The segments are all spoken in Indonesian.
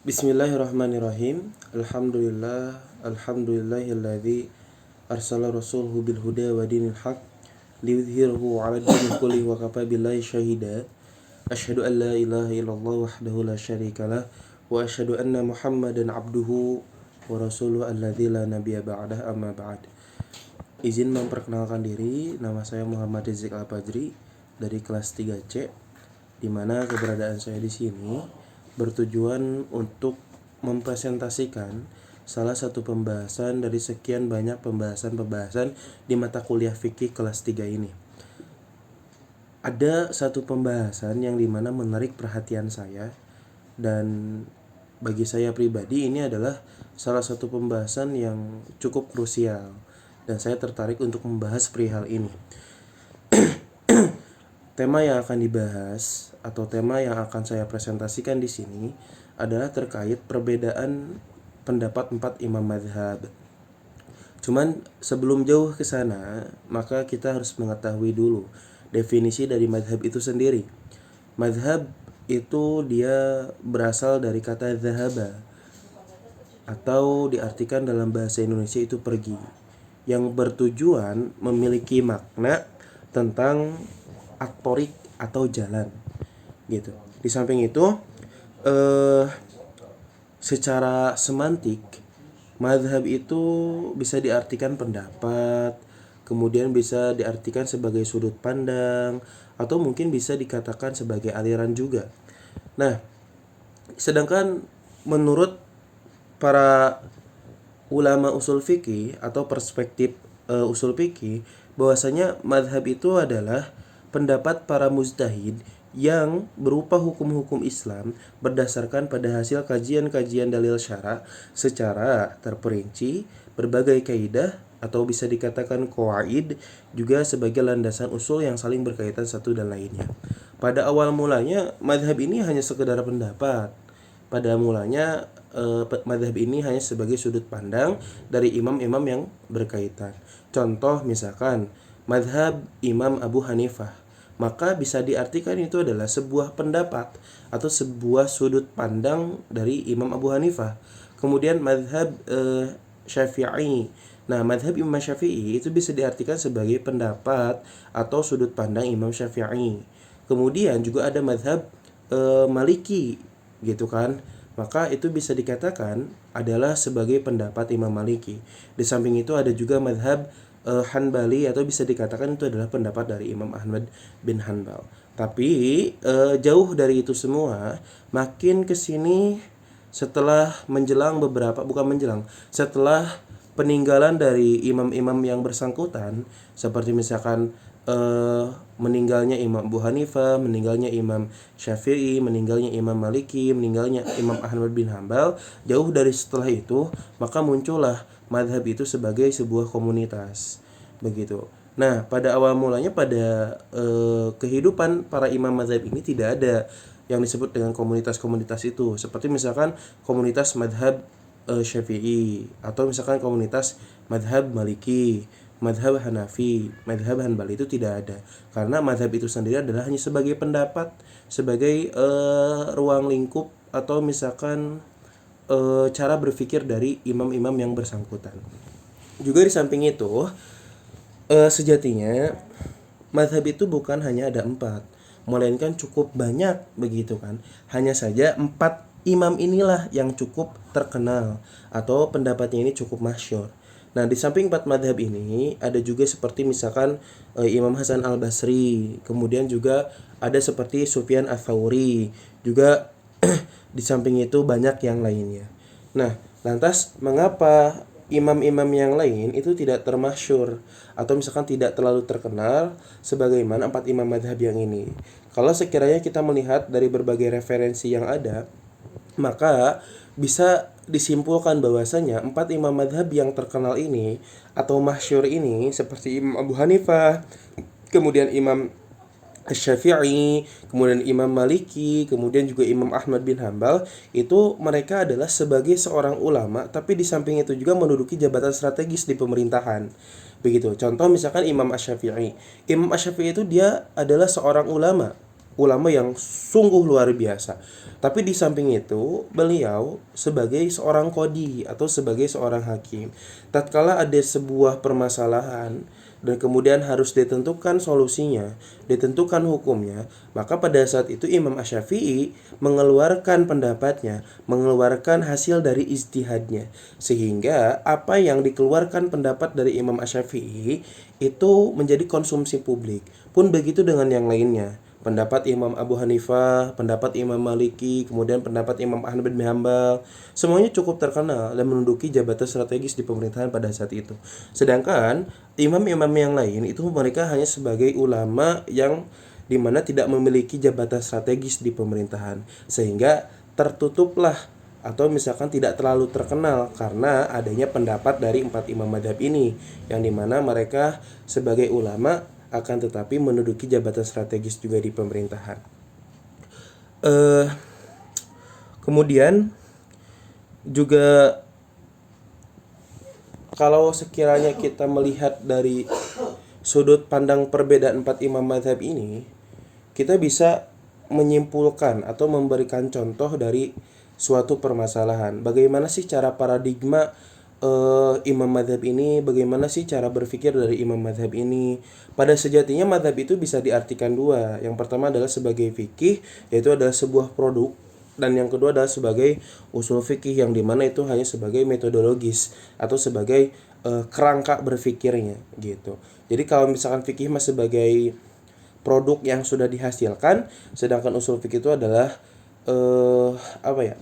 Bismillahirrahmanirrahim. Alhamdulillahilladzi arsala rasulahu bil huda wa dinil haq liyudhhirahu 'ala dini kullihi wa kafa billahi syahida. Asyhadu an la ilaha illallah wahdahu la syarikalah wa asyhadu anna Muhammadan 'abduhu wa rasuluhu alladzi la nabiyya ba'dah, amma ba'd. Izin memperkenalkan diri, nama saya Muhammad Rizq Al-Fajri dari kelas 3C, di mana keberadaan saya di sini bertujuan untuk mempresentasikan salah satu pembahasan dari sekian banyak pembahasan-pembahasan di mata kuliah fikih kelas 3 ini. Ada satu pembahasan yang dimana menarik perhatian saya, dan bagi saya pribadi ini adalah salah satu pembahasan yang cukup krusial, dan saya tertarik untuk membahas perihal ini. Tema yang akan dibahas atau tema yang akan saya presentasikan di sini adalah terkait perbedaan pendapat 4 imam mazhab. Cuman sebelum jauh ke sana, maka kita harus mengetahui dulu definisi dari mazhab itu sendiri. Mazhab itu dia berasal dari kata zahaba, atau diartikan dalam bahasa Indonesia itu pergi, yang bertujuan memiliki makna tentang at-thoriq atau jalan gitu. Di samping itu secara semantik, mazhab itu bisa diartikan pendapat, kemudian bisa diartikan sebagai sudut pandang, atau mungkin bisa dikatakan sebagai aliran juga. Nah, sedangkan menurut para ulama usul fikih atau perspektif usul fikih, bahwasanya mazhab itu adalah pendapat para mujtahid yang berupa hukum-hukum Islam berdasarkan pada hasil kajian-kajian dalil syara secara terperinci, berbagai kaidah atau bisa dikatakan qawaid, juga sebagai landasan usul yang saling berkaitan satu dan lainnya. Pada awal mulanya mazhab ini hanya sekedar pendapat. Pada mulanya mazhab ini hanya sebagai sudut pandang dari imam-imam yang berkaitan. Contoh misalkan mazhab Imam Abu Hanifah, maka bisa diartikan itu adalah sebuah pendapat atau sebuah sudut pandang dari Imam Abu Hanifah. Kemudian mazhab Syafi'i. Nah, mazhab Imam Syafi'i itu bisa diartikan sebagai pendapat atau sudut pandang Imam Syafi'i. Kemudian juga ada mazhab Maliki gitu kan. Maka itu bisa dikatakan adalah sebagai pendapat Imam Maliki. Di samping itu ada juga mazhab Hanbali, atau bisa dikatakan itu adalah pendapat dari Imam Ahmad bin Hanbal. Tapi jauh dari itu semua, makin kesini setelah setelah peninggalan dari imam-imam yang bersangkutan, seperti misalkan meninggalnya Imam Abu Hanifah, meninggalnya Imam Syafi'i, meninggalnya Imam Maliki, meninggalnya Imam Ahmad bin Hanbal, jauh dari setelah itu maka muncullah mazhab itu sebagai sebuah komunitas begitu. Nah, pada awal mulanya pada kehidupan para imam mazhab ini tidak ada yang disebut dengan komunitas-komunitas itu, seperti misalkan komunitas mazhab Syafi'i, atau misalkan komunitas mazhab Maliki, mazhab Hanafi, mazhab Hanbali, itu tidak ada. Karena mazhab itu sendiri adalah hanya sebagai pendapat, sebagai ruang lingkup, atau misalkan cara berpikir dari imam-imam yang bersangkutan. Juga di samping itu, sejatinya mazhab itu bukan hanya ada 4, melainkan cukup banyak begitu kan. Hanya saja 4 imam inilah yang cukup terkenal atau pendapatnya ini cukup masyhur. Nah, di samping 4 madhab ini ada juga seperti misalkan Imam Hasan Al-Basri, kemudian juga ada seperti Sufyan Ats-Tsauri, juga di samping itu banyak yang lainnya. Nah, lantas mengapa imam-imam yang lain itu tidak termasyhur atau misalkan tidak terlalu terkenal sebagaimana 4 imam madhab yang ini? Kalau sekiranya kita melihat dari berbagai referensi yang ada, maka bisa disimpulkan bahwasanya 4 imam madhab yang terkenal ini atau masyhur ini, seperti Imam Abu Hanifah, kemudian Imam Syafi'i, kemudian Imam Maliki, kemudian juga Imam Ahmad bin Hanbal, itu mereka adalah sebagai seorang ulama, tapi di samping itu juga menduduki jabatan strategis di pemerintahan. Begitu. Contoh misalkan Imam Asy-Syafi'i. Imam Asy-Syafi'i itu dia adalah seorang ulama ulama yang sungguh luar biasa. Tapi di samping itu, beliau sebagai seorang qadhi atau sebagai seorang hakim, tatkala ada sebuah permasalahan dan kemudian harus ditentukan solusinya, ditentukan hukumnya, maka pada saat itu Imam Asy-Syafi'i mengeluarkan pendapatnya, mengeluarkan hasil dari ijtihadnya. Sehingga apa yang dikeluarkan pendapat dari Imam Asy-Syafi'i itu menjadi konsumsi publik. Pun begitu dengan yang lainnya. Pendapat Imam Abu Hanifah, pendapat Imam Maliki, kemudian pendapat Imam Ahmad bin Hanbal, semuanya cukup terkenal dan menduduki jabatan strategis di pemerintahan pada saat itu. Sedangkan imam-imam yang lain itu mereka hanya sebagai ulama yang dimana tidak memiliki jabatan strategis di pemerintahan, sehingga tertutuplah atau misalkan tidak terlalu terkenal karena adanya pendapat dari 4 imam madhab ini, yang dimana mereka sebagai ulama akan tetapi menduduki jabatan strategis juga di pemerintahan. Kemudian juga kalau sekiranya kita melihat dari sudut pandang perbedaan 4 imam mazhab ini, kita bisa menyimpulkan atau memberikan contoh dari suatu permasalahan. Bagaimana sih cara paradigma imam mazhab ini, bagaimana sih cara berpikir dari imam mazhab ini. Pada sejatinya mazhab itu bisa diartikan dua. Yang pertama adalah sebagai fikih, yaitu adalah sebuah produk, dan yang kedua adalah sebagai usul fikih, yang dimana itu hanya sebagai metodologis atau sebagai kerangka berfikirnya gitu. Jadi kalau misalkan fikih masih sebagai produk yang sudah dihasilkan, sedangkan usul fikih itu adalah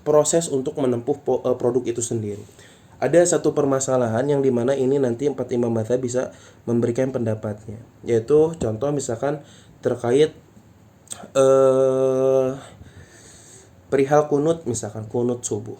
proses untuk menempuh produk itu sendiri. Ada satu permasalahan yang dimana ini nanti 4 imam mazhab bisa memberikan pendapatnya, yaitu contoh misalkan terkait perihal kunut, misalkan kunut subuh.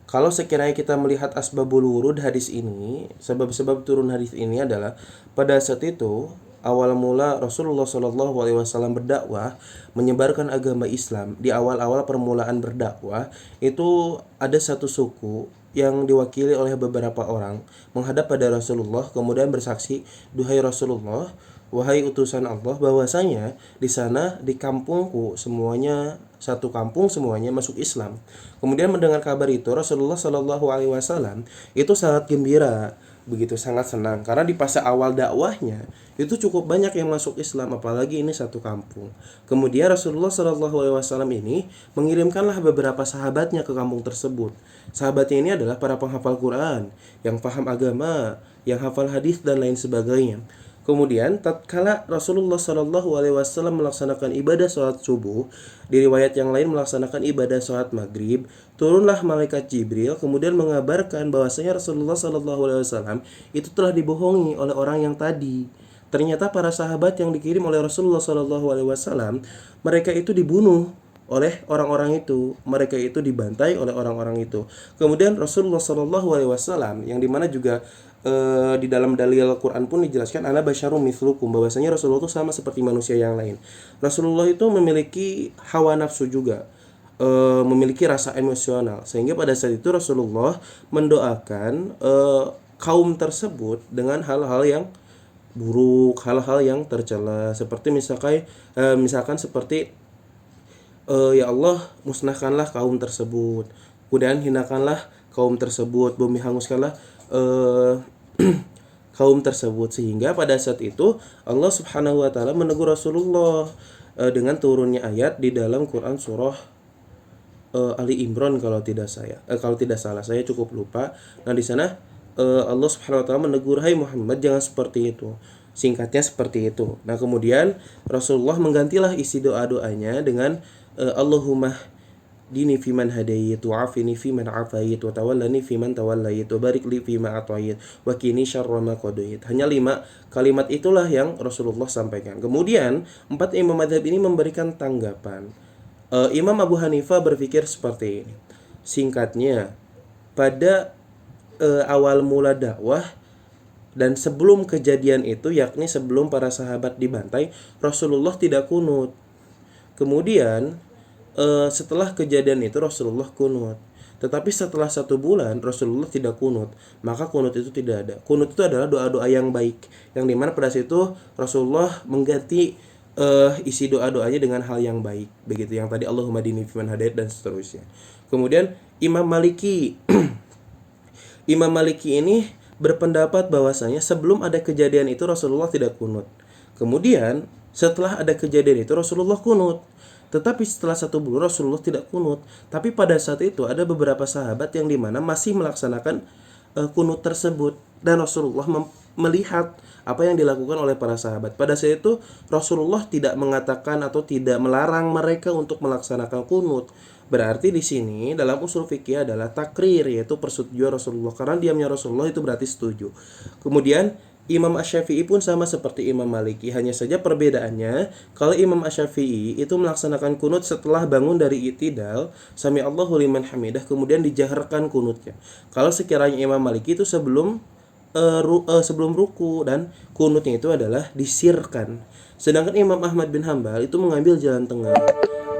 Kalau sekiranya kita melihat asbabul wurud hadis ini, sebab-sebab turun hadis ini adalah pada saat itu awal mula Rasulullah SAW berdakwah, menyebarkan agama Islam. Di awal-awal permulaan berdakwah itu ada satu suku yang diwakili oleh beberapa orang menghadap pada Rasulullah, kemudian bersaksi, "Duhai Rasulullah, wahai utusan Allah, bahwasanya di sana di kampungku semuanya, satu kampung semuanya masuk Islam." Kemudian mendengar kabar itu Rasulullah Shallallahu Alaihi Wasallam itu sangat gembira, begitu sangat senang karena di fase awal dakwahnya itu cukup banyak yang masuk Islam, apalagi ini satu kampung. Kemudian Rasulullah Shallallahu Alaihi Wasallam ini mengirimkanlah beberapa sahabatnya ke kampung tersebut. Sahabatnya ini adalah para penghafal Quran, yang paham agama, yang hafal hadis dan lain sebagainya. Kemudian tatkala Rasulullah Shallallahu Alaihi Wasallam melaksanakan ibadah sholat subuh, di riwayat yang lain melaksanakan ibadah sholat maghrib, turunlah malaikat Jibril kemudian mengabarkan bahwasanya Rasulullah Shallallahu Alaihi Wasallam itu telah dibohongi oleh orang yang tadi. Ternyata para sahabat yang dikirim oleh Rasulullah Shallallahu Alaihi Wasallam, mereka itu dibunuh oleh orang-orang itu, mereka itu dibantai oleh orang-orang itu. Kemudian Rasulullah Shallallahu Alaihi Wasallam, yang dimana juga di dalam dalil Al-Quran pun dijelaskan, ana basyarum mithlukum, bahwasanya Rasulullah itu sama seperti manusia yang lain. Rasulullah itu memiliki hawa nafsu juga, memiliki rasa emosional, sehingga pada saat itu Rasulullah mendoakan kaum tersebut dengan hal-hal yang buruk, hal-hal yang tercela, seperti misalkan seperti ya Allah, musnahkanlah kaum tersebut, kemudian hinakanlah kaum tersebut, bumi hanguskanlah kaum tersebut. Sehingga pada saat itu Allah Subhanahu wa taala menegur Rasulullah dengan turunnya ayat di dalam Quran surah Ali Imran kalau tidak salah, saya cukup lupa. Nah, di sana Allah Subhanahu wa taala menegur, "Hai Muhammad, jangan seperti itu." Singkatnya seperti itu. Nah, kemudian Rasulullah menggantilah isi doa-doanya dengan Allahumma dini fiman hadayit wa afini fiman afayit wa tawallani fiman tawallayit wa barik li fima atayit wa qini syarra ma qadait. Hanya 5 kalimat itulah yang Rasulullah sampaikan. Kemudian 4 imam mazhab ini memberikan tanggapan. Imam Abu Hanifah berpikir seperti ini. Singkatnya, pada awal mula dakwah dan sebelum kejadian itu, yakni sebelum para sahabat dibantai, Rasulullah tidak kunut. Kemudian setelah kejadian itu Rasulullah kunut. Tetapi setelah 1 bulan Rasulullah tidak kunut, maka kunut itu tidak ada. Kunut itu adalah doa-doa yang baik, yang dimana pada situ Rasulullah mengganti isi doa-doanya dengan hal yang baik, begitu yang tadi Allahumma dini fiman hadait dan seterusnya. Kemudian Imam Maliki Imam Maliki ini berpendapat bahwasanya sebelum ada kejadian itu Rasulullah tidak kunut. Kemudian setelah ada kejadian itu Rasulullah kunut. Tetapi setelah 1 bulan Rasulullah tidak kunut. Tapi pada saat itu ada beberapa sahabat yang dimana masih melaksanakan kunut tersebut, dan Rasulullah melihat apa yang dilakukan oleh para sahabat. Pada saat itu Rasulullah tidak mengatakan atau tidak melarang mereka untuk melaksanakan kunut. Berarti di sini dalam usul fikih adalah takrir, yaitu persetujuan Rasulullah. Karena diamnya Rasulullah itu berarti setuju. Kemudian Imam Asy-Syafi'i pun sama seperti Imam Maliki, hanya saja perbedaannya kalau Imam Asy-Syafi'i itu melaksanakan kunut setelah bangun dari i'tidal, sami Allahu liman hamidah, kemudian dijaharkan kunutnya. Kalau sekiranya Imam Maliki itu sebelum ruku, dan kunutnya itu adalah disirkan. Sedangkan Imam Ahmad bin Hambal itu mengambil jalan tengah.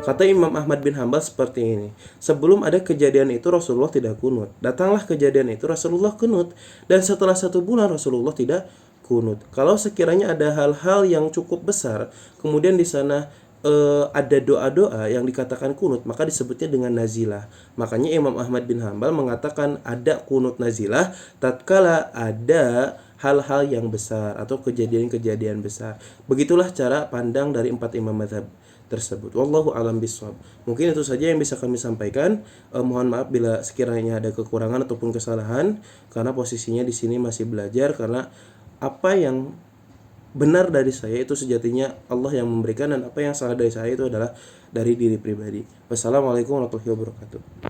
Kata Imam Ahmad bin Hambal seperti ini: sebelum ada kejadian itu Rasulullah tidak kunut. Datanglah kejadian itu Rasulullah kunut. Dan setelah 1 bulan Rasulullah tidak kunut. Kalau sekiranya ada hal-hal yang cukup besar, kemudian di sana ada doa-doa yang dikatakan kunut, maka disebutnya dengan nazilah. Makanya Imam Ahmad bin Hambal mengatakan ada kunut nazilah tatkala ada hal-hal yang besar atau kejadian-kejadian besar. Begitulah cara pandang dari 4 imam mazhab tersebut. Wallahu alam bishawab. Mungkin itu saja yang bisa kami sampaikan. Mohon maaf bila sekiranya ada kekurangan ataupun kesalahan, karena posisinya di sini masih belajar, karena apa yang benar dari saya itu sejatinya Allah yang memberikan, dan apa yang salah dari saya itu adalah dari diri pribadi. Wassalamualaikum warahmatullahi wabarakatuh.